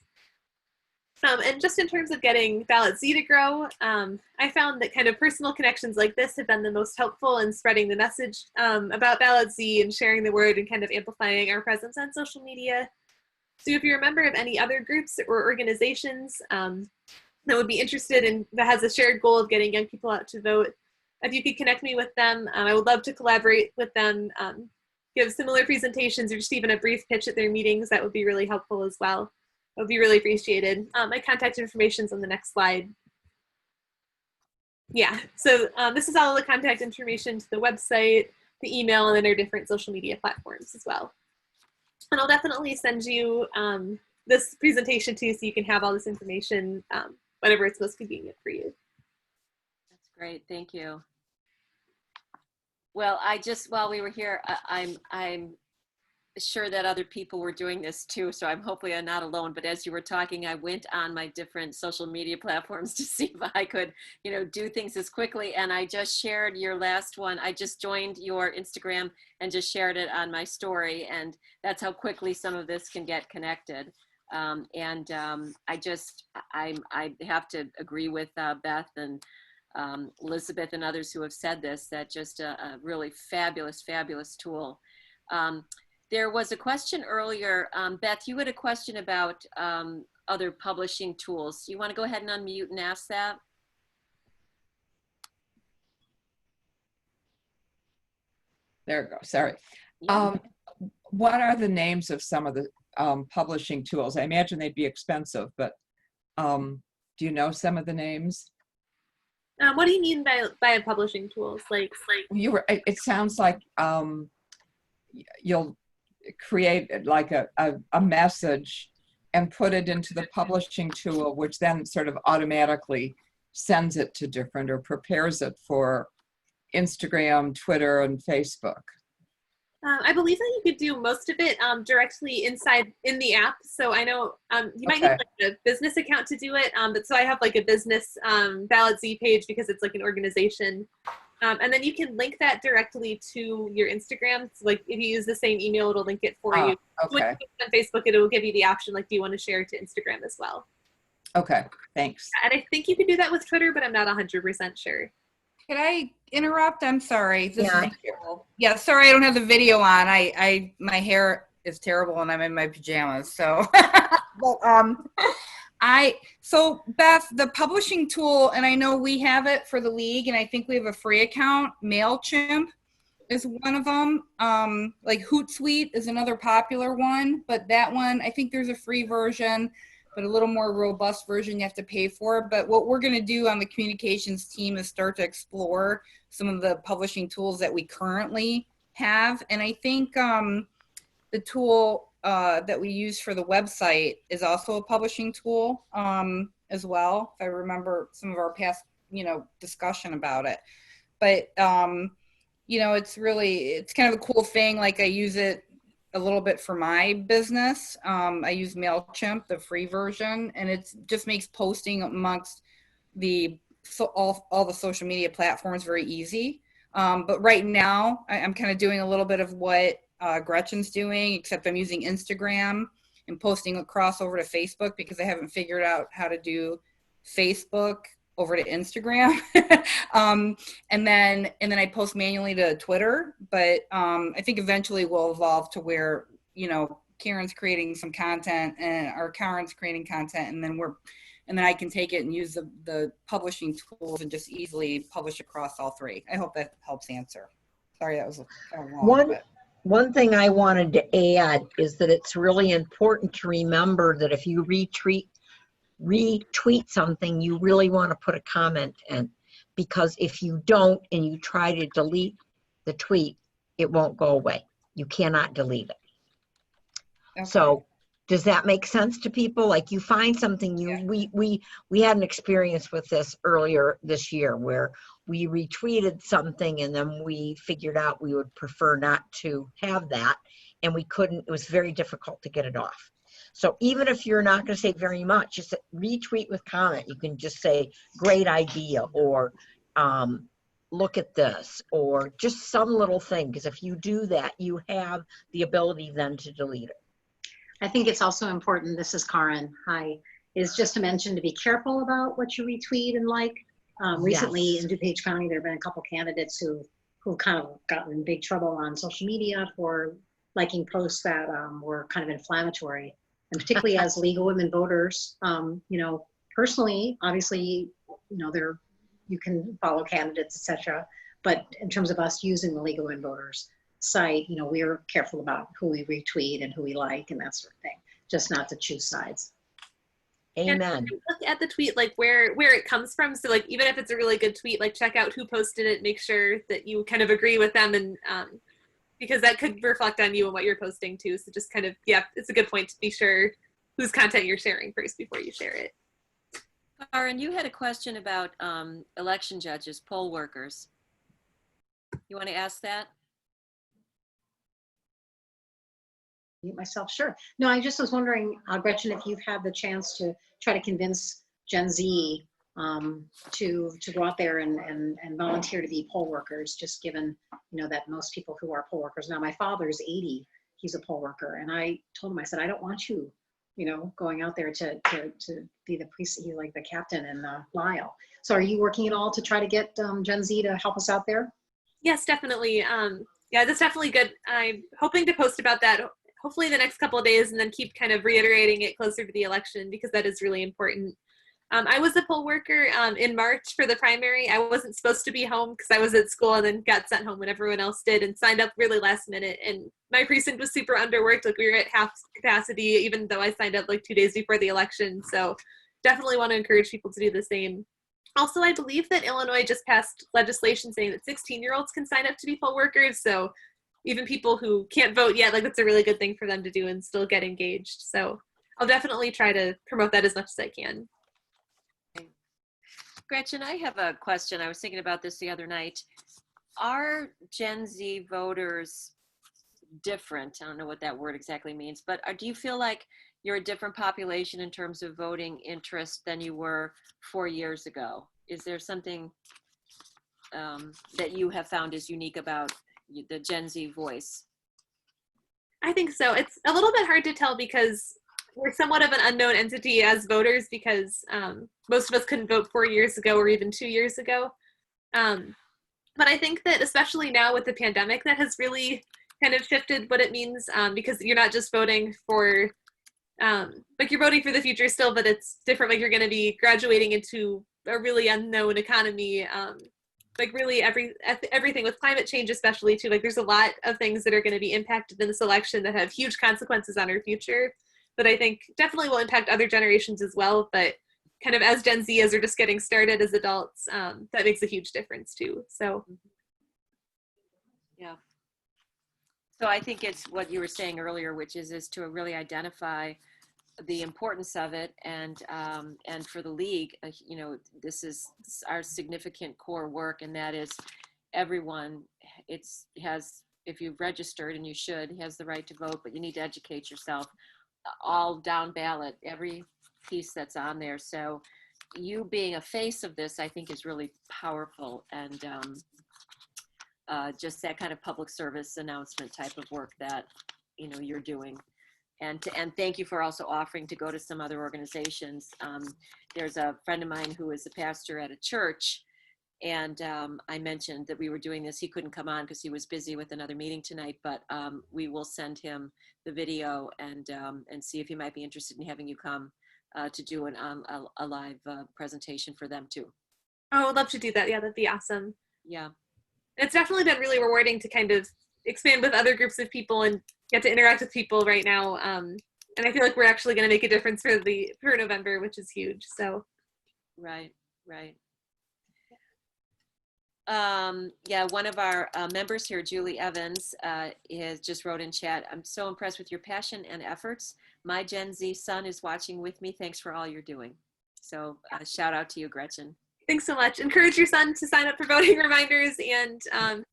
And just in terms of getting Ballot Z to grow, I found that kind of personal connections like this have been the most helpful in spreading the message about Ballot Z and sharing the word and kind of amplifying our presence on social media. So if you're a member of any other groups or organizations that would be interested in, that has a shared goal of getting young people out to vote, if you could connect me with them, I would love to collaborate with them, give similar presentations, or just even a brief pitch at their meetings. That would be really helpful as well. It would be really appreciated. My contact information is on the next slide. Yeah, so this is all the contact information to the website, the email, and then our different social media platforms as well. And I'll definitely send you this presentation too, so you can have all this information whenever it's most convenient for you. That's great, thank you. Well, while we were here, I'm sure that other people were doing this too, so hopefully I'm not alone. But as you were talking, I went on my different social media platforms to see if I could, do things as quickly. And I just shared your last one. I just joined your Instagram and just shared it on my story, and that's how quickly some of this can get connected. I have to agree with Beth and Elizabeth and others who have said this, that just a really fabulous, fabulous tool. There was a question earlier, Beth, you had a question about other publishing tools. You want to go ahead and unmute and ask that? There we go, sorry. Yeah. What are the names of some of the publishing tools? I imagine they'd be expensive, but do you know some of the names? What do you mean by publishing tools? Like it sounds like you'll create like a message and put it into the publishing tool, which then sort of automatically sends it to different, or prepares it for Instagram, Twitter, and Facebook. I believe that you could do most of it directly in the app. So I know you might need like a business account to do it. But so I have like a business Ballot Z page because it's like an organization. And then you can link that directly to your Instagram. So like if you use the same email, it'll link it for you. Okay. On Facebook, it will give you the option, like, do you want to share it to Instagram as well? Okay, thanks. And I think you could do that with Twitter, but I'm not 100% sure. Could I interrupt? I'm sorry. Yeah. Yeah, sorry I don't have the video on. My hair is terrible and I'm in my pajamas. So so Beth, the publishing tool, and I know we have it for the league, and I think we have a free account. MailChimp is one of them. Like Hootsuite is another popular one, but that one, I think there's a free version. but a little more robust version you have to pay for. But what we're going to do on the communications team is start to explore some of the publishing tools that we currently have. And I think the tool that we use for the website is also a publishing tool as well, if I remember some of our past, discussion about it. But, it's kind of a cool thing. Like I use it a little bit for my business. I use MailChimp, the free version, and it just makes posting amongst all the social media platforms very easy. But right now I'm kind of doing a little bit of what Gretchen's doing, except I'm using Instagram and posting across over to Facebook because I haven't figured out how to do Facebook over to Instagram. and then I post manually to Twitter, but I think eventually we'll evolve to where, Karen's creating some content or Karen's creating content, and then I can take it and use the publishing tools and just easily publish across all three. I hope that helps answer. Sorry, that was kind of long. One thing I wanted to add is that it's really important to remember that if you retweet something, you really want to put a comment in, because if you don't and you try to delete the tweet, it won't go away. You cannot delete it. Okay. So does that make sense to people? Like you find something, we had an experience with this earlier this year where we retweeted something and then we figured out we would prefer not to have that, and we couldn't, it was very difficult to get it off. So even if you're not going to say very much, just retweet with comment. You can just say, great idea, or look at this, or just some little thing. Because if you do that, you have the ability then to delete it. I think it's also important, this is Karen, hi, is just to mention to be careful about what you retweet and like. Recently in DuPage County, there have been a couple candidates who kind of gotten in big trouble on social media for liking posts that were kind of inflammatory. And particularly as legal women voters, personally, obviously, you can follow candidates, etc. But in terms of us using the legal women voters site, we're careful about who we retweet and who we like and that sort of thing, just not to choose sides. Amen. And look at the tweet, like where it comes from. So like, even if it's a really good tweet, like check out who posted it, make sure that you kind of agree with them, and because that could reflect on you and what you're posting too. So just kind of, it's a good point to be sure whose content you're sharing first before you share it. Karen, you had a question about election judges, poll workers. You want to ask that? Mute myself, sure. No, I just was wondering, Gretchen, if you've had the chance to try to convince Gen Z to go out there and volunteer to be poll workers, just given, that most people who are poll workers now, my father's 80, he's a poll worker. And I told him, I said, I don't want you, going out there to be the precinct, like the captain in Lyle. So are you working at all to try to get Gen Z to help us out there? Yes, definitely. That's definitely good. I'm hoping to post about that hopefully the next couple of days, and then keep kind of reiterating it closer to the election, because that is really important. I was a poll worker in March for the primary. I wasn't supposed to be home because I was at school, and then got sent home when everyone else did, and signed up really last minute. And my precinct was super underworked. Like, we were at half capacity, even though I signed up like 2 days before the election. So definitely want to encourage people to do the same. Also, I believe that Illinois just passed legislation saying that 16-year-olds can sign up to be poll workers. So even people who can't vote yet, like, that's a really good thing for them to do and still get engaged. So I'll definitely try to promote that as much as I can. Gretchen, I have a question. I was thinking about this the other night. Are Gen Z voters different? I don't know what that word exactly means, but do you feel like you're a different population in terms of voting interest than you were 4 years ago? Is there something that you have found is unique about the Gen Z voice? I think so. It's a little bit hard to tell because we're somewhat of an unknown entity as voters, because most of us couldn't vote 4 years ago or even 2 years ago. But I think that especially now with the pandemic, that has really kind of shifted what it means, because you're not just voting for, like, you're voting for the future still, but it's different. Like, you're going to be graduating into a really unknown economy, like really everything with climate change, especially too. Like, there's a lot of things that are going to be impacted in this election that have huge consequences on our future. that I think definitely will impact other generations as well. But kind of as Gen Z, as we're just getting started as adults, that makes a huge difference too. So. Yeah. So I think it's what you were saying earlier, which is to really identify the importance of it, and for the league, you know, this is our significant core work, and that is everyone. If you've registered, and you should, has the right to vote, but you need to educate yourself. All down ballot, every piece that's on there. So you being a face of this, I think, is really powerful, and just that kind of public service announcement type of work that, you know, you're doing. And thank you for also offering to go to some other organizations. There's a friend of mine who is a pastor at a church, and I mentioned that we were doing this. He couldn't come on because he was busy with another meeting tonight, but we will send him the video and see if he might be interested in having you come to do a live presentation for them too. Oh, I'd love to do that. Yeah, that'd be awesome. Yeah. It's definitely been really rewarding to kind of expand with other groups of people and get to interact with people right now. And I feel like we're actually going to make a difference for November, which is huge. So. Right. Yeah, one of our members here, Julie Evans, has just wrote in chat, "I'm so impressed with your passion and efforts. My Gen Z son is watching with me. Thanks for all you're doing." So shout out to you, Gretchen. Thanks so much. Encourage your son to sign up for voting reminders, and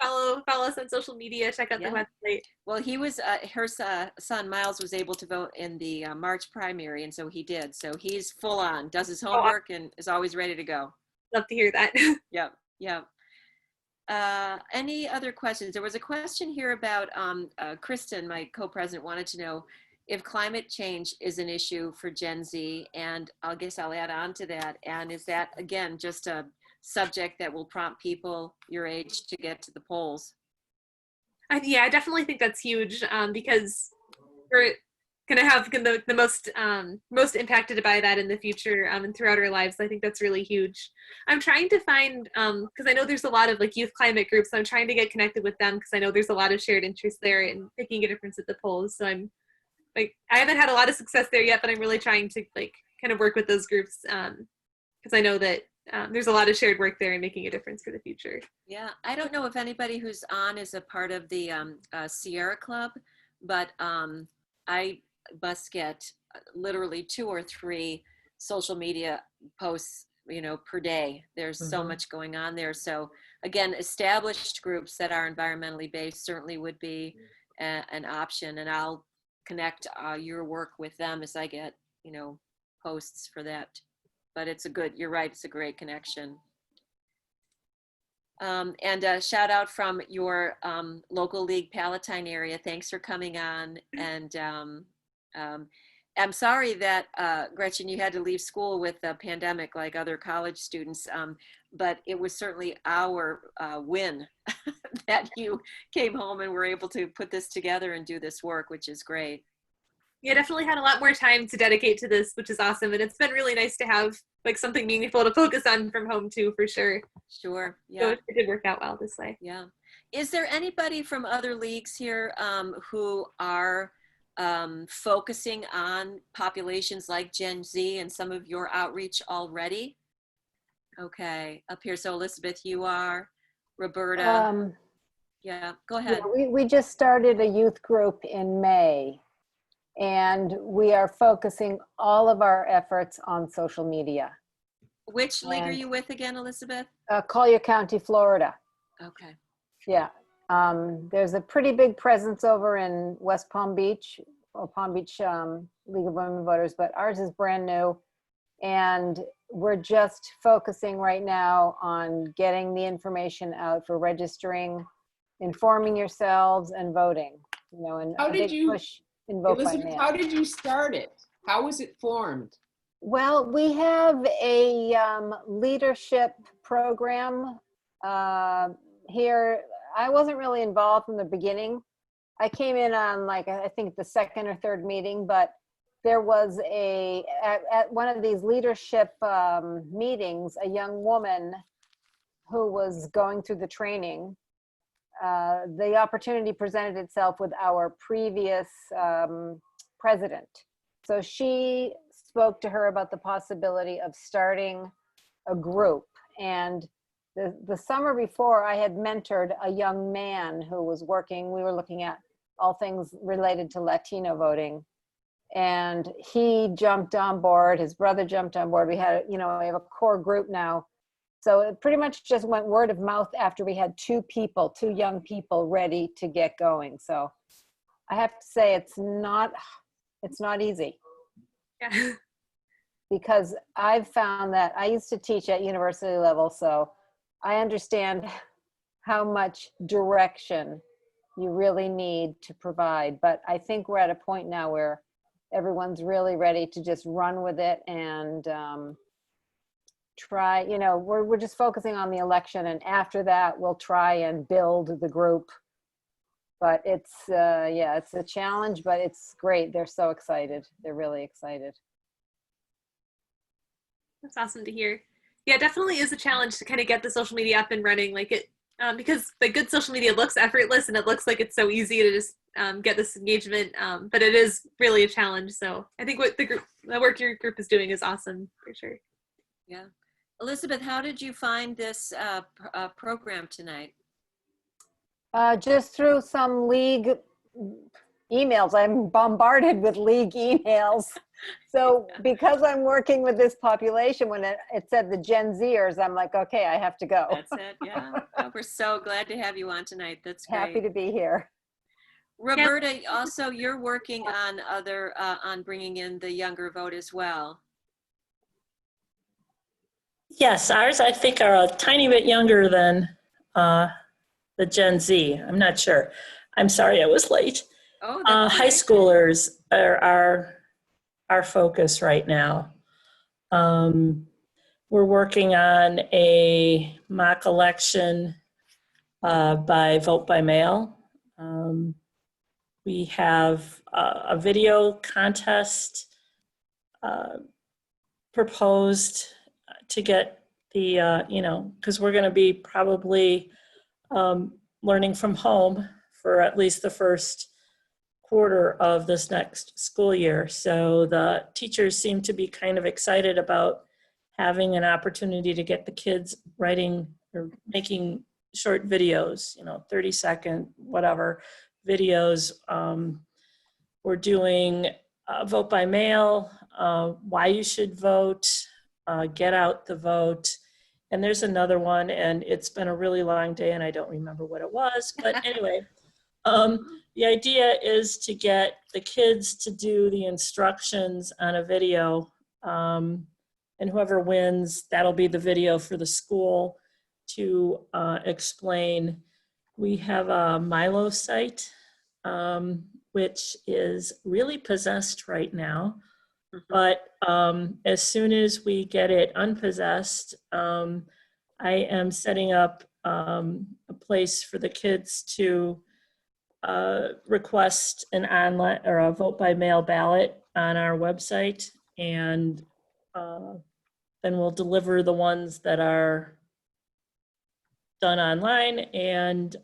follow us on social media. Check out the website. Well, he was her son Miles was able to vote in the March primary, and so he did. So he's full on, does his homework, and is always ready to go. Love to hear that. Yep. Any other questions? There was a question here about Kristen, my co-president, wanted to know if climate change is an issue for Gen Z, and I guess I'll add on to that. And is that, again, just a subject that will prompt people your age to get to the polls? Yeah, I definitely think that's huge, because we're going to have the most impacted by that in the future, and throughout our lives. I think that's really huge. I'm trying to find, because I know there's a lot of like youth climate groups, so I'm trying to get connected with them because I know there's a lot of shared interest there in making a difference at the polls. So I haven't had a lot of success there yet, but I'm really trying to kind of work with those groups, because I know that there's a lot of shared work there in making a difference for the future. Yeah, I don't know if anybody who's on is a part of the Sierra Club, but I must get literally 2 or 3 social media posts, you know, per day. There's so much going on there. So again, established groups that are environmentally based certainly would be an option, and I'll connect your work with them as I get, you know, posts for that. But you're right, it's a great connection. And a shout out from your local league Palatine area. Thanks for coming on. And I'm sorry that, Gretchen, you had to leave school with the pandemic like other college students, but it was certainly our win that you came home and were able to put this together and do this work, which is great. Yeah, definitely had a lot more time to dedicate to this, which is awesome. And it's been really nice to have something meaningful to focus on from home too, for sure. Sure. Yeah. So it did work out well this way. Yeah. Is there anybody from other leagues here who are focusing on populations like Gen Z and some of your outreach already? Okay, up here. So Elizabeth, you are. Roberta. Yeah, go ahead. Yeah, we just started a youth group in May, and we are focusing all of our efforts on social media. Which league are you with again, Elizabeth? Collier County, Florida. Okay. Yeah. There's a pretty big presence over in West Palm Beach, or Palm Beach League of Women Voters, but ours is brand new. And we're just focusing right now on getting the information out for registering, informing yourselves, and voting. You know, and How did you, push in vote by Elizabeth, mail. how did you start it? How was it formed? Well, we have a leadership program here. I wasn't really involved from the beginning. I came in on I think the 2nd or 3rd meeting, but there was at one of these leadership meetings, a young woman who was going through the training. The opportunity presented itself with our previous president. So she spoke to her about the possibility of starting a group. And the summer before, I had mentored a young man who was working, we were looking at all things related to Latino voting. And he jumped on board, his brother jumped on board. We had, we have a core group now. So it pretty much just went word of mouth after we had two young people ready to get going. So I have to say it's not easy. Yeah. Because I've found that I used to teach at university level, so I understand how much direction you really need to provide. But I think we're at a point now where everyone's really ready to just run with it and try, we're just focusing on the election, and after that we'll try and build the group. But it's it's a challenge, but it's great. They're so excited. They're really excited. That's awesome to hear. Yeah, it definitely is a challenge to kind of get the social media up and running, like it, because the good social media looks effortless and it looks like it's so easy to just get this engagement, but it is really a challenge. So I think what the work your group is doing is awesome for sure. Yeah. Elizabeth, how did you find this program tonight? Just through some league emails. I'm bombarded with league emails. So because I'm working with this population, when it said the Gen Zers, I'm like, okay, I have to go. That's it, yeah. Oh, we're so glad to have you on tonight. That's great. Happy to be here. Roberta, also you're working on on bringing in the younger vote as well. Yes, ours I think are a tiny bit younger than the Gen Z. I'm not sure. I'm sorry I was late. Oh, that's high schoolers are our focus right now. We're working on a mock election by vote by mail. We have a video contest proposed to get the, because we're going to be probably learning from home for at least the first quarter of this next school year. So the teachers seem to be kind of excited about having an opportunity to get the kids writing or making short videos, 30-second, whatever videos. We're doing vote by mail, why you should vote, get out the vote. And there's another one, and it's been a really long day and I don't remember what it was, but anyway, the idea is to get the kids to do the instructions on a video, and whoever wins, that'll be the video for the school to explain. We have a Milo site, which is really possessed right now. But as soon as we get it unpossessed, I am setting up a place for the kids to request an online or a vote by mail ballot on our website, and then we'll deliver the ones that are done online, and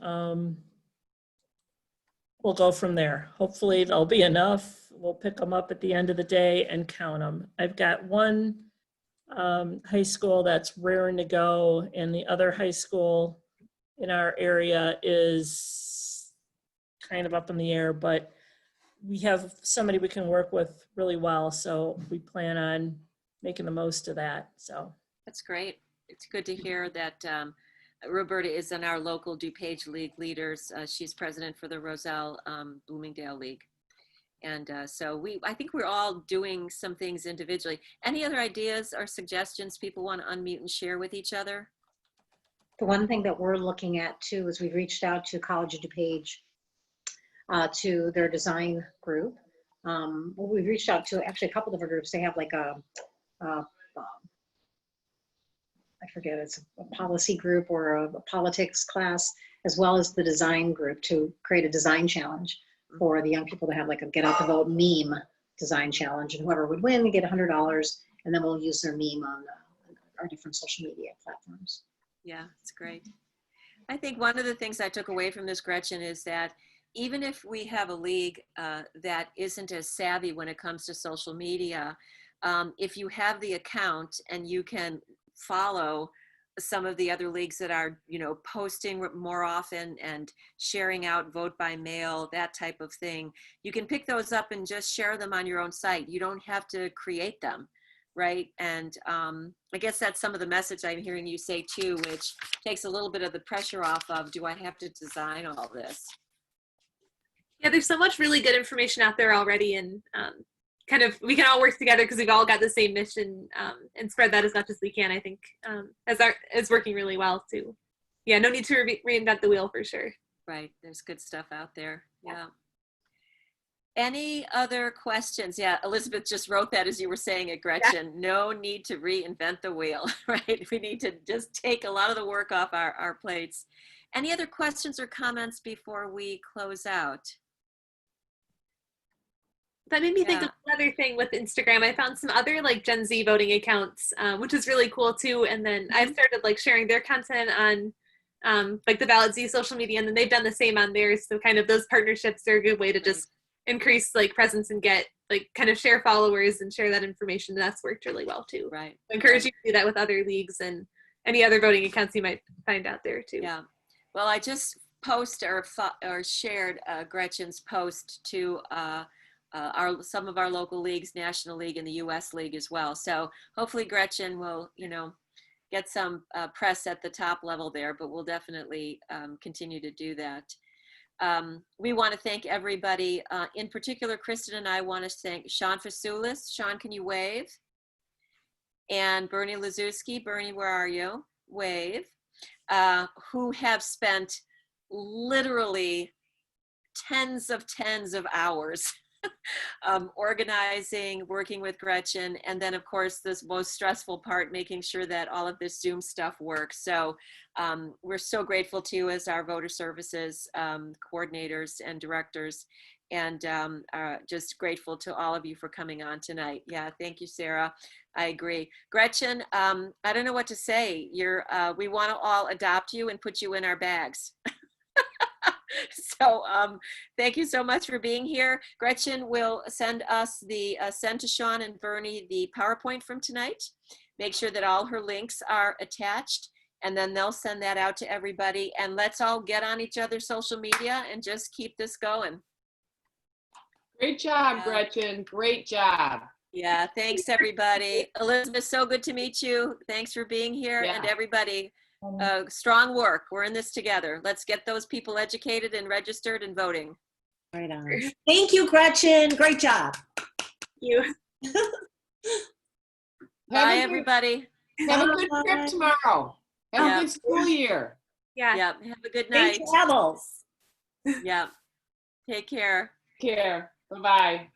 we'll go from there. Hopefully there'll be enough. We'll pick them up at the end of the day and count them. I've got one high school that's raring to go, and the other high school in our area is kind of up in the air, but we have somebody we can work with really well, so we plan on making the most of that. So that's great. It's good to hear that Roberta is in our local DuPage League leaders. She's president for the Roselle Bloomingdale League. And so I think we're all doing some things individually. Any other ideas or suggestions people want to unmute and share with each other? The one thing that we're looking at too is we've reached out to College of DuPage, to their design group. We've reached out to actually a couple of different groups. They have like I forget, it's a policy group or a politics class, as well as the design group to create a design challenge for the young people to have like a get out the vote meme design challenge, and whoever would win would get $100, and then we'll use their meme on our different social media platforms. Yeah, it's great. I think one of the things I took away from this, Gretchen, is that even if we have a league that isn't as savvy when it comes to social media, if you have the account and you can follow some of the other leagues that are, posting more often and sharing out vote by mail, that type of thing, you can pick those up and just share them on your own site. You don't have to create them, right? And I guess that's some of the message I'm hearing you say too, which takes a little bit of the pressure off of, do I have to design all this? Yeah, there's so much really good information out there already, and we can all work together because we've all got the same mission, and spread that as much as we can. I think is working really well too. Yeah, no need to reinvent the wheel for sure. Right, there's good stuff out there. Yeah. Any other questions? Yeah, Elizabeth just wrote that as you were saying it, Gretchen. Yeah. No need to reinvent the wheel, right? We need to just take a lot of the work off our plates. Any other questions or comments before we close out? That made me think of another thing with Instagram. I found some other like Gen Z voting accounts, which is really cool too. And then I've started like sharing their content on like the Ballot Z social media, and then they've done the same on theirs. So kind of those partnerships are a good way to just increase like presence and get like kind of share followers and share that information. And that's worked really well too. Right. I encourage you to do that with other leagues and any other voting accounts you might find out there too. Yeah. Well, I just posted or shared Gretchen's post to some of our local leagues, National League and the U.S. League as well. So hopefully Gretchen will, get some press at the top level there, but we'll definitely continue to do that. We want to thank everybody. In particular, Kristen and I want to thank Sean Fasoulis. Sean, can you wave? And Bernie Lazuski. Bernie, where are you? Wave. Who have spent literally tens of hours organizing, working with Gretchen, and then of course this most stressful part, making sure that all of this Zoom stuff works. So we're so grateful to you as our voter services coordinators and directors, and just grateful to all of you for coming on tonight. Yeah, thank you, Sarah. I agree. Gretchen, I don't know what to say. We want to all adopt you and put you in our bags. So thank you so much for being here. Gretchen will send to Sean and Bernie the PowerPoint from tonight. Make sure that all her links are attached, and then they'll send that out to everybody. And let's all get on each other's social media and just keep this going. Great job, Gretchen. Great job. Yeah, thanks everybody. Elizabeth, so good to meet you. Thanks for being here, and everybody. Strong work. We're in this together. Let's get those people educated and registered and voting. Right on. Thank you, Gretchen. Great job. Thank you. Bye, everybody. Have a good trip tomorrow. Have a good school year. Yeah. Have a good night. Safe travels. Yeah. Take care. Bye-bye.